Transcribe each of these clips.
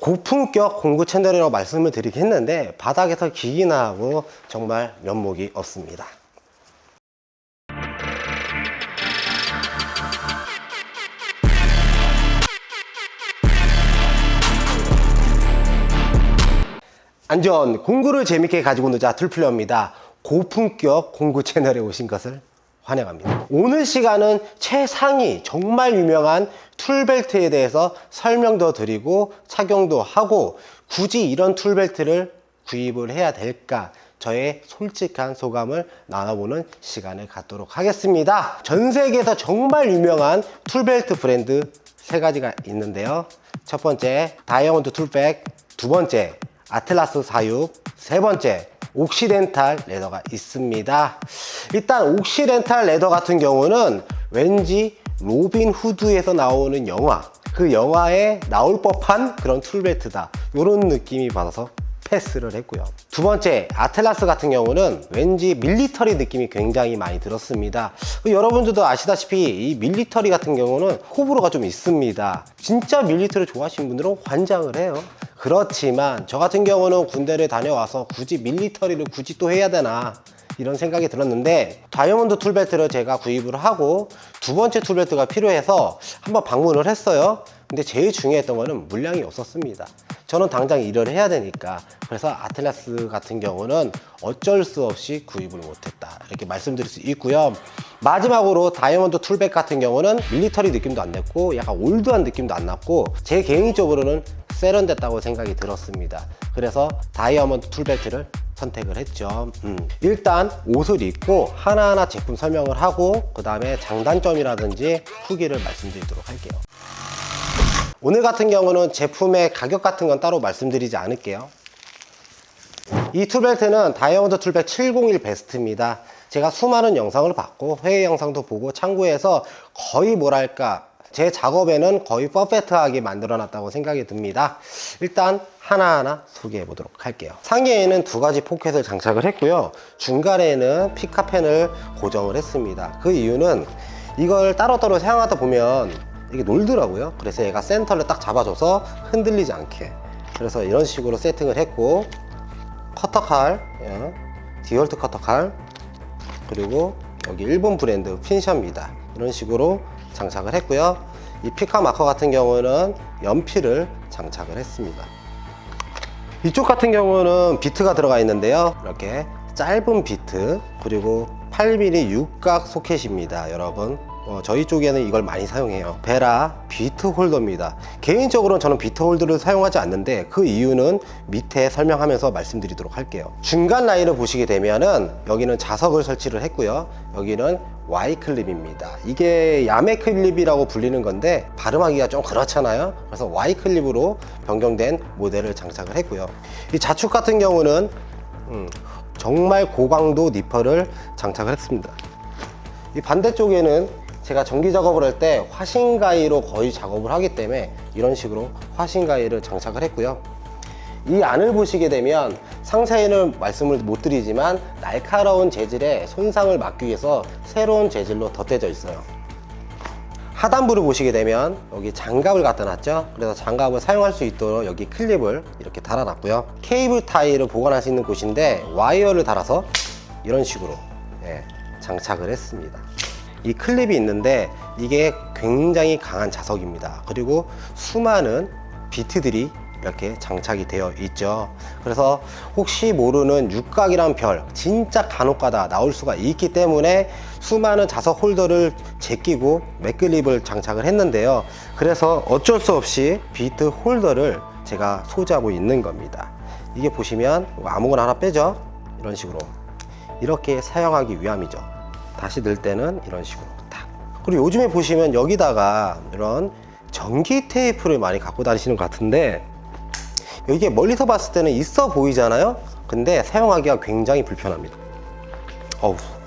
고품격 공구 채널이라고 말씀을 드리긴 했는데 바닥에서 기기나 하고 정말 면목이 없습니다. 안전, 공구를 재밌게 가지고 노자 툴플레어입니다. 고품격 공구 채널에 오신 것을 환영합니다. 오늘 시간은 최상위 정말 유명한 툴벨트에 대해서 설명도 드리고 착용도 하고 굳이 이런 툴벨트를 구입을 해야 될까 저의 솔직한 소감을 나눠보는 시간을 갖도록 하겠습니다. 전 세계에서 정말 유명한 툴벨트 브랜드 3가지가 있는데요. 첫 번째 다이아몬드 툴백, 두 번째 아틀라스 46, 세 번째 옥시덴탈 레더가 있습니다. 일단 옥시덴탈 레더 같은 경우는 왠지 로빈 후드에서 나오는 영화, 그 영화에 나올 법한 그런 툴벨트다, 이런 느낌이 받아서 패스를 했고요. 두 번째 아틀라스 같은 경우는 왠지 밀리터리 느낌이 굉장히 많이 들었습니다. 여러분들도 아시다시피 이 밀리터리 같은 경우는 호불호가 좀 있습니다. 진짜 밀리터리 좋아하시는 분들은 환장을 해요. 그렇지만 저 같은 경우는 군대를 다녀와서 굳이 밀리터리를 굳이 또 해야 되나 이런 생각이 들었는데, 다이아몬드 툴벨트를 제가 구입을 하고 두 번째 툴벨트가 필요해서 한번 방문을 했어요. 근데 제일 중요했던 거는 물량이 없었습니다. 저는 당장 일을 해야 되니까. 그래서 아틀라스 같은 경우는 어쩔 수 없이 구입을 못했다, 이렇게 말씀드릴 수 있고요. 마지막으로 다이아몬드 툴백 같은 경우는 밀리터리 느낌도 안 났고 약간 올드한 느낌도 안 났고 제 개인적으로는 세련됐다고 생각이 들었습니다. 그래서 다이아몬드 툴벨트를 선택을 했죠. 일단 옷을 입고 하나하나 제품 설명을 하고 그 다음에 장단점이라든지 후기를 말씀드리도록 할게요. 오늘 같은 경우는 제품의 가격 같은 건 따로 말씀드리지 않을게요. 이 툴벨트는 다이아몬드 툴백 701 베스트입니다. 제가 수많은 영상을 봤고 회의 영상도 보고 참고해서 거의 뭐랄까 제 작업에는 거의 퍼펙트하게 만들어 놨다고 생각이 듭니다. 일단 하나하나 소개해 보도록 할게요. 상의에는 2가지 포켓을 장착을 했고요. 중간에는 피카펜을 고정을 했습니다. 그 이유는 이걸 따로따로 사용하다 보면 이게 놀더라고요. 그래서 얘가 센터를 딱 잡아줘서 흔들리지 않게, 그래서 이런 식으로 세팅을 했고, 커터칼, 디월트 커터칼, 그리고 여기 일본 브랜드 핀셔입니다. 이런 식으로 장착을 했고요. 이 피카 마커 같은 경우는 연필을 장착을 했습니다. 이쪽 같은 경우는 비트가 들어가 있는데요. 이렇게 짧은 비트, 그리고 8mm 육각 소켓입니다. 여러분, 저희 쪽에는 이걸 많이 사용해요. 베라 비트 홀더입니다. 개인적으로는 저는 비트 홀더를 사용하지 않는데 그 이유는 밑에 설명하면서 말씀드리도록 할게요. 중간 라인을 보시게 되면은 여기는 자석을 설치를 했고요. 여기는 Y 클립입니다. 이게 야매 클립이라고 불리는 건데 발음하기가 좀 그렇잖아요. 그래서 Y 클립으로 변경된 모델을 장착을 했고요. 이 좌측 같은 경우는 정말 고강도 니퍼를 장착을 했습니다. 이 반대쪽에는 제가 전기 작업을 할 때 화신 가위로 거의 작업을 하기 때문에 이런 식으로 화신 가위를 장착을 했고요. 이 안을 보시게 되면 상세히는 말씀을 못 드리지만 날카로운 재질에 손상을 막기 위해서 새로운 재질로 덧대져 있어요. 하단부를 보시게 되면 여기 장갑을 갖다 놨죠. 그래서 장갑을 사용할 수 있도록 여기 클립을 이렇게 달아놨고요. 케이블 타이를 보관할 수 있는 곳인데 와이어를 달아서 이런 식으로 장착을 했습니다. 이 클립이 있는데 이게 굉장히 강한 자석입니다. 그리고 수많은 비트들이 이렇게 장착이 되어 있죠. 그래서 혹시 모르는 육각이란 별 진짜 간혹가다 나올 수가 있기 때문에 수많은 자석 홀더를 제끼고 맥클립을 장착을 했는데요. 그래서 어쩔 수 없이 비트 홀더를 제가 소지하고 있는 겁니다. 이게 보시면 아무거나 하나 빼죠. 이런 식으로 이렇게 사용하기 위함이죠. 다시 넣을 때는 이런 식으로 딱. 그리고 요즘에 보시면 여기다가 이런 전기 테이프를 많이 갖고 다니시는 것 같은데 이게 멀리서 봤을 때는 있어 보이잖아요. 근데 사용하기가 굉장히 불편합니다.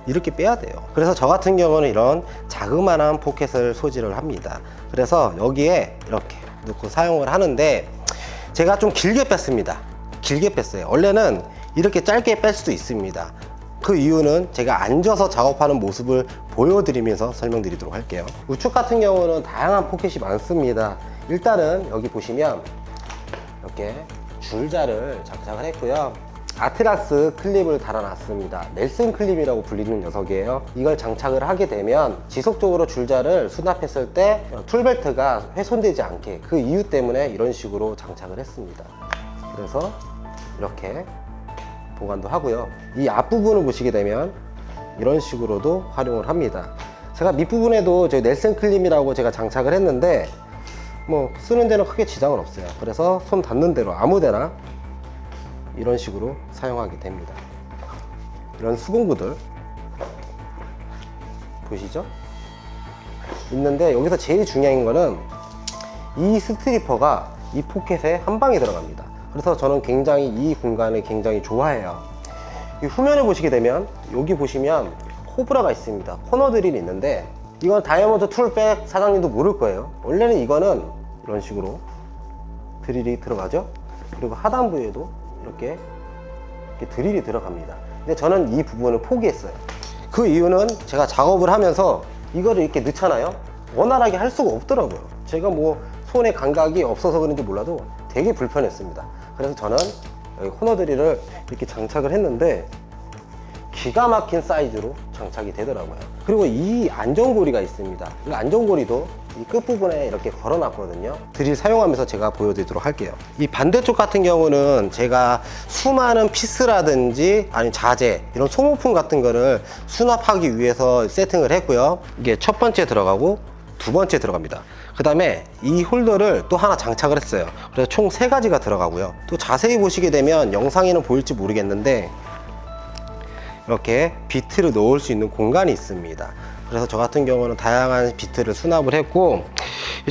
이렇게 빼야 돼요. 그래서 저 같은 경우는 이런 자그마한 포켓을 소지를 합니다. 그래서 여기에 이렇게 넣고 사용을 하는데 제가 좀 길게 뺐습니다. 길게 뺐어요. 원래는 이렇게 짧게 뺄 수도 있습니다. 그 이유는 제가 앉아서 작업하는 모습을 보여드리면서 설명드리도록 할게요. 우측 같은 경우는 다양한 포켓이 많습니다. 일단은 여기 보시면 이렇게 줄자를 장착을 했고요. 아트락스 클립을 달아놨습니다. 넬슨 클립이라고 불리는 녀석이에요. 이걸 장착을 하게 되면 지속적으로 줄자를 수납했을 때 툴벨트가 훼손되지 않게, 그 이유 때문에 이런 식으로 장착을 했습니다. 그래서 이렇게 보관도 하고요. 이 앞부분을 보시게 되면 이런 식으로도 활용을 합니다. 제가 밑부분에도 저희 넬슨 클립이라고 제가 장착을 했는데 뭐 쓰는 데는 크게 지장은 없어요. 그래서 손 닿는 대로 아무데나 이런 식으로 사용하게 됩니다. 이런 수공구들 보이시죠? 있는데 여기서 제일 중요한 거는 이 스트리퍼가 이 포켓에 한 방에 들어갑니다. 그래서 저는 굉장히 이 공간을 굉장히 좋아해요. 이 후면을 보시게 되면 여기 보시면 코브라가 있습니다. 코너 드릴이 있는데 이건 다이아몬드 툴백 사장님도 모를 거예요. 원래는 이거는 이런 식으로 드릴이 들어가죠. 그리고 하단부에도 이렇게 드릴이 들어갑니다. 근데 저는 이 부분을 포기했어요. 그 이유는 제가 작업을 하면서 이거를 이렇게 넣잖아요. 원활하게 할 수가 없더라고요. 제가 뭐 손의 감각이 없어서 그런지 몰라도 되게 불편했습니다. 그래서 저는 여기 코너 드릴을 이렇게 장착을 했는데 기가 막힌 사이즈로 장착이 되더라고요. 그리고 이 안전고리가 있습니다. 이 안전고리도 이 끝부분에 이렇게 걸어 놨거든요. 드릴 사용하면서 제가 보여드리도록 할게요. 이 반대쪽 같은 경우는 제가 수많은 피스라든지 아니면 자재, 이런 소모품 같은 거를 수납하기 위해서 세팅을 했고요. 이게 첫 번째 들어가고 두 번째 들어갑니다. 그 다음에 이 홀더를 또 하나 장착을 했어요. 그래서 총 3가지가 들어가고요. 또 자세히 보시게 되면 영상에는 보일지 모르겠는데 이렇게 비트를 넣을 수 있는 공간이 있습니다. 그래서 저 같은 경우는 다양한 비트를 수납을 했고,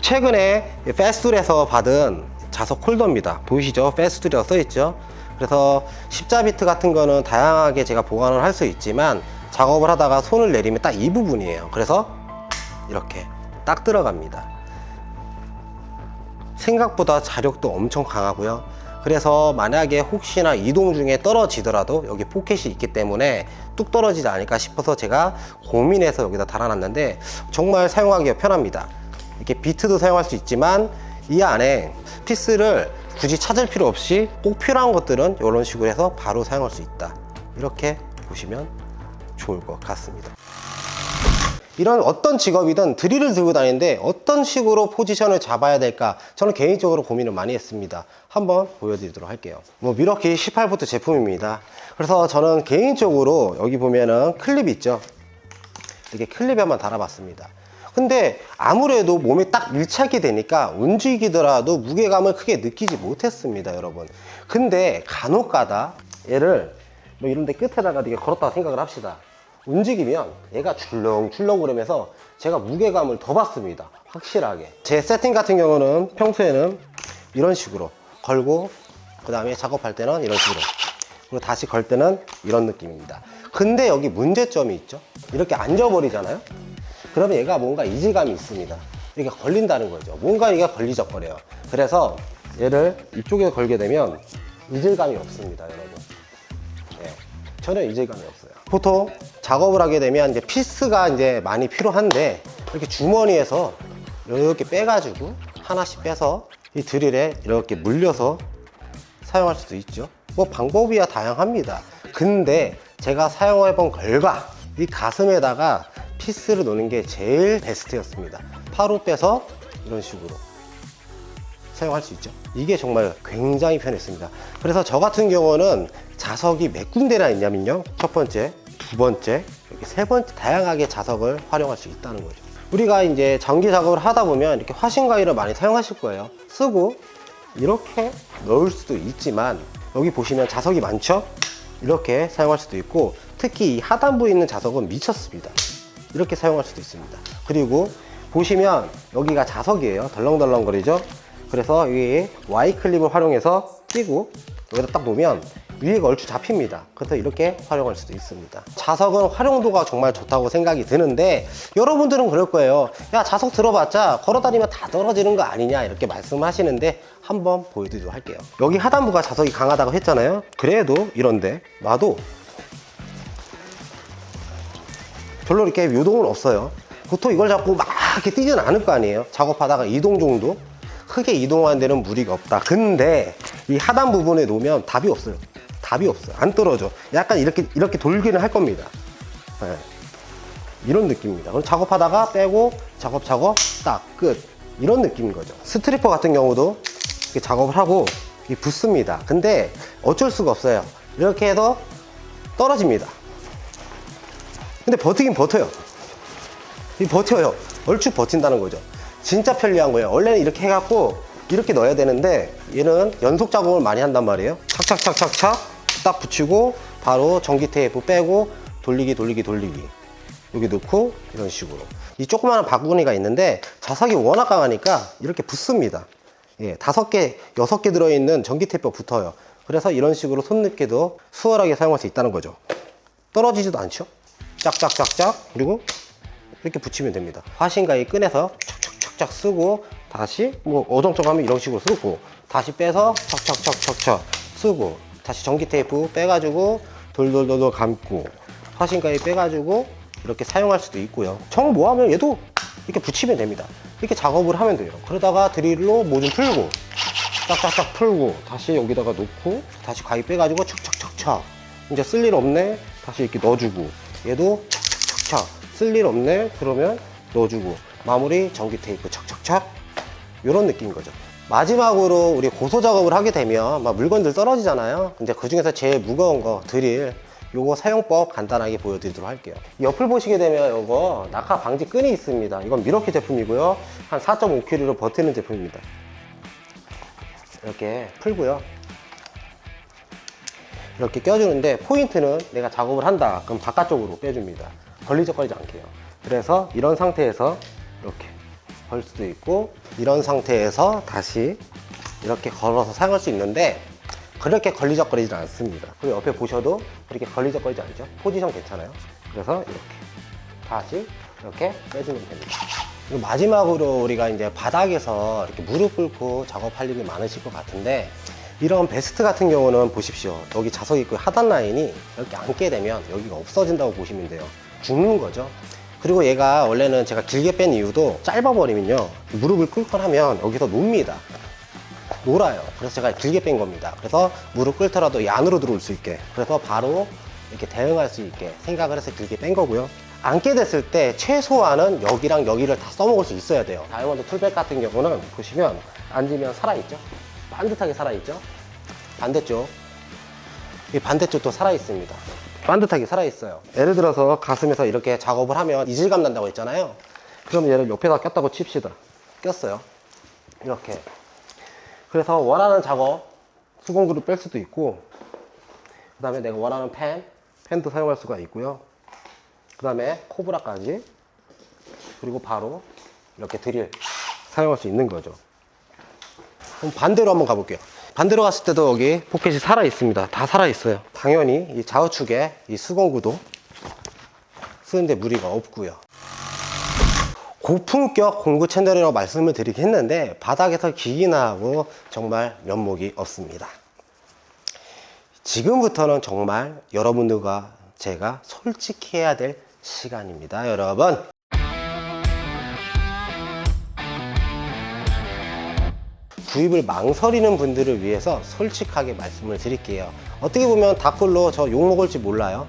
최근에 페스툴에서 받은 자석 홀더입니다. 보이시죠? 페스툴이라고 써있죠? 그래서 십자 비트 같은 거는 다양하게 제가 보관을 할 수 있지만 작업을 하다가 손을 내리면 딱 이 부분이에요. 그래서 이렇게 딱 들어갑니다. 생각보다 자력도 엄청 강하고요. 그래서 만약에 혹시나 이동 중에 떨어지더라도 여기 포켓이 있기 때문에 뚝 떨어지지 않을까 싶어서 제가 고민해서 여기다 달아놨는데 정말 사용하기가 편합니다. 이렇게 비트도 사용할 수 있지만 이 안에 피스를 굳이 찾을 필요 없이 꼭 필요한 것들은 이런 식으로 해서 바로 사용할 수 있다. 이렇게 보시면 좋을 것 같습니다. 이런 어떤 직업이든 드릴을 들고 다니는데 어떤 식으로 포지션을 잡아야 될까, 저는 개인적으로 고민을 많이 했습니다. 한번 보여드리도록 할게요. 미러키 18V 제품입니다. 그래서 저는 개인적으로 여기 보면은 클립 있죠. 이렇게 클립에 한번 달아봤습니다. 근데 아무래도 몸에 딱 밀착이 되니까 움직이더라도 무게감을 크게 느끼지 못했습니다, 여러분. 근데 간혹 가다 얘를 이런 데 끝에다가 이렇게 걸었다고 생각을 합시다. 움직이면 얘가 출렁출렁 그러면서 제가 무게감을 더 받습니다. 확실하게. 제 세팅 같은 경우는 평소에는 이런 식으로 걸고, 그 다음에 작업할 때는 이런 식으로, 그리고 다시 걸 때는 이런 느낌입니다. 근데 여기 문제점이 있죠. 이렇게 앉아버리잖아요. 그러면 얘가 뭔가 이질감이 있습니다. 이렇게 걸린다는 거죠. 뭔가 얘가 걸리적거려요. 그래서 얘를 이쪽에 걸게 되면 이질감이 없습니다, 여러분. 네, 전혀 이질감이 없어요. 보통 작업을 하게 되면 이제 피스가 이제 많이 필요한데 이렇게 주머니에서 이렇게 빼가지고 하나씩 빼서 이 드릴에 이렇게 물려서 사용할 수도 있죠. 방법이야 다양합니다. 근데 제가 사용해 본 결과 이 가슴에다가 피스를 놓는 게 제일 베스트였습니다. 바로 빼서 이런 식으로 사용할 수 있죠. 이게 정말 굉장히 편했습니다. 그래서 저 같은 경우는 자석이 몇 군데나 있냐면요, 첫 번째, 두 번째, 이렇게 세 번째, 다양하게 자석을 활용할 수 있다는 거죠. 우리가 이제 전기 작업을 하다 보면 이렇게 화신 가위를 많이 사용하실 거예요. 쓰고 이렇게 넣을 수도 있지만 여기 보시면 자석이 많죠? 이렇게 사용할 수도 있고, 특히 이 하단부에 있는 자석은 미쳤습니다. 이렇게 사용할 수도 있습니다. 그리고 보시면 여기가 자석이에요. 덜렁덜렁 거리죠? 그래서 이 Y 클립을 활용해서 끼고 여기다 딱 놓으면 위에가 얼추 잡힙니다. 그래서 이렇게 활용할 수도 있습니다. 자석은 활용도가 정말 좋다고 생각이 드는데, 여러분들은 그럴 거예요. 야, 자석 들어봤자 걸어다니면 다 떨어지는 거 아니냐, 이렇게 말씀하시는데 한번 보여드리도록 할게요. 여기 하단부가 자석이 강하다고 했잖아요. 그래도 이런데 놔도 별로 이렇게 요동은 없어요. 보통 이걸 잡고 막 이렇게 뛰지는 않을 거 아니에요. 작업하다가 이동 정도? 크게 이동하는 데는 무리가 없다. 근데 이 하단 부분에 놓으면 답이 없어요. 답이 없어요. 안 떨어져. 약간 이렇게 돌기는 할 겁니다. 네. 이런 느낌입니다. 그럼 작업하다가 빼고 작업 딱 끝. 이런 느낌인 거죠. 스트리퍼 같은 경우도 이렇게 작업을 하고 붙습니다. 근데 어쩔 수가 없어요. 이렇게 해서 떨어집니다. 근데 버티긴 버텨요. 버텨요. 얼추 버틴다는 거죠. 진짜 편리한 거예요. 원래는 이렇게 해갖고 이렇게 넣어야 되는데 얘는 연속 작업을 많이 한단 말이에요. 착착착착착 딱 붙이고 바로 전기 테이프 빼고 돌리기 여기 넣고 이런 식으로. 이 조그마한 바구니가 있는데 자석이 워낙 강하니까 이렇게 붙습니다. 예, 5개, 6개 들어있는 전기 테이프가 붙어요. 그래서 이런 식으로 손쉽게도 수월하게 사용할 수 있다는 거죠. 떨어지지도 않죠. 짝짝짝짝. 그리고 이렇게 붙이면 됩니다. 화신가위 꺼내서 착착착착 쓰고 다시 뭐 어정쩡하면 이런 식으로 쓰고 다시 빼서 착착착착착 쓰고 다시 전기 테이프 빼가지고 돌돌돌돌 감고 화신가위 빼가지고 이렇게 사용할 수도 있고요. 정 뭐하면 얘도 이렇게 붙이면 됩니다. 이렇게 작업을 하면 돼요. 그러다가 드릴로 뭐 좀 풀고 짝짝짝 풀고 다시 여기다가 놓고 다시 가위 빼가지고 착착착착 이제 쓸 일 없네 다시 이렇게 넣어주고 얘도 착착착착 쓸 일 없네 그러면 넣어주고 마무리 전기 테이프 착착착 이런 느낌인 거죠. 마지막으로 우리 고소 작업을 하게 되면 막 물건들 떨어지잖아요. 근데 그 중에서 제일 무거운 거 드릴 요거 사용법 간단하게 보여드리도록 할게요. 옆을 보시게 되면 요거 낙하 방지 끈이 있습니다. 이건 미러키 제품이고요. 한 4.5kg로 버티는 제품입니다. 이렇게 풀고요. 이렇게 껴주는데 포인트는 내가 작업을 한다 그럼 바깥쪽으로 빼줍니다. 걸리적거리지 않게요. 그래서 이런 상태에서 이렇게 걸 수도 있고 이런 상태에서 다시 이렇게 걸어서 사용할 수 있는데 그렇게 걸리적거리지 않습니다. 그리고 옆에 보셔도 그렇게 걸리적거리지 않죠. 포지션 괜찮아요. 그래서 이렇게 다시 이렇게 빼주면 됩니다. 그리고 마지막으로 우리가 이제 바닥에서 이렇게 무릎 꿇고 작업할 일이 많으실 것 같은데 이런 베스트 같은 경우는 보십시오. 여기 자석 있고 하단 라인이 이렇게 앉게 되면 여기가 없어진다고 보시면 돼요. 죽는 거죠. 그리고 얘가 원래는 제가 길게 뺀 이유도 짧아버리면요 무릎을 꿇고 하면 여기서 놉니다. 놀아요. 그래서 제가 길게 뺀 겁니다. 그래서 무릎 꿇더라도 이 안으로 들어올 수 있게 그래서 바로 이렇게 대응할 수 있게 생각을 해서 길게 뺀 거고요. 앉게 됐을 때 최소한은 여기랑 여기를 다 써먹을 수 있어야 돼요. 다이아몬드 툴백 같은 경우는 보시면 앉으면 살아있죠. 반듯하게 살아있죠. 반대쪽 이 반대쪽도 살아있습니다. 반듯하게 살아있어요. 예를 들어서 가슴에서 이렇게 작업을 하면 이질감 난다고 했잖아요. 그럼 얘를 옆에다 꼈다고 칩시다. 꼈어요. 이렇게. 그래서 원하는 작업 수공구를 뺄 수도 있고 그 다음에 내가 원하는 펜도 사용할 수가 있고요. 그 다음에 코브라까지 그리고 바로 이렇게 드릴 사용할 수 있는 거죠. 그럼 반대로 한번 가볼게요. 반대로 갔을 때도 여기 포켓이 살아 있습니다. 다 살아 있어요. 당연히 이 좌우측에 이 수공구도 쓰는데 무리가 없고요. 고품격 공구 채널이라고 말씀을 드리긴 했는데 바닥에서 기기나 하고 정말 면목이 없습니다. 지금부터는 정말 여러분들과 제가 솔직해야 될 시간입니다. 여러분 구입을 망설이는 분들을 위해서 솔직하게 말씀을 드릴게요. 어떻게 보면 댓글로 저 욕먹을지 몰라요.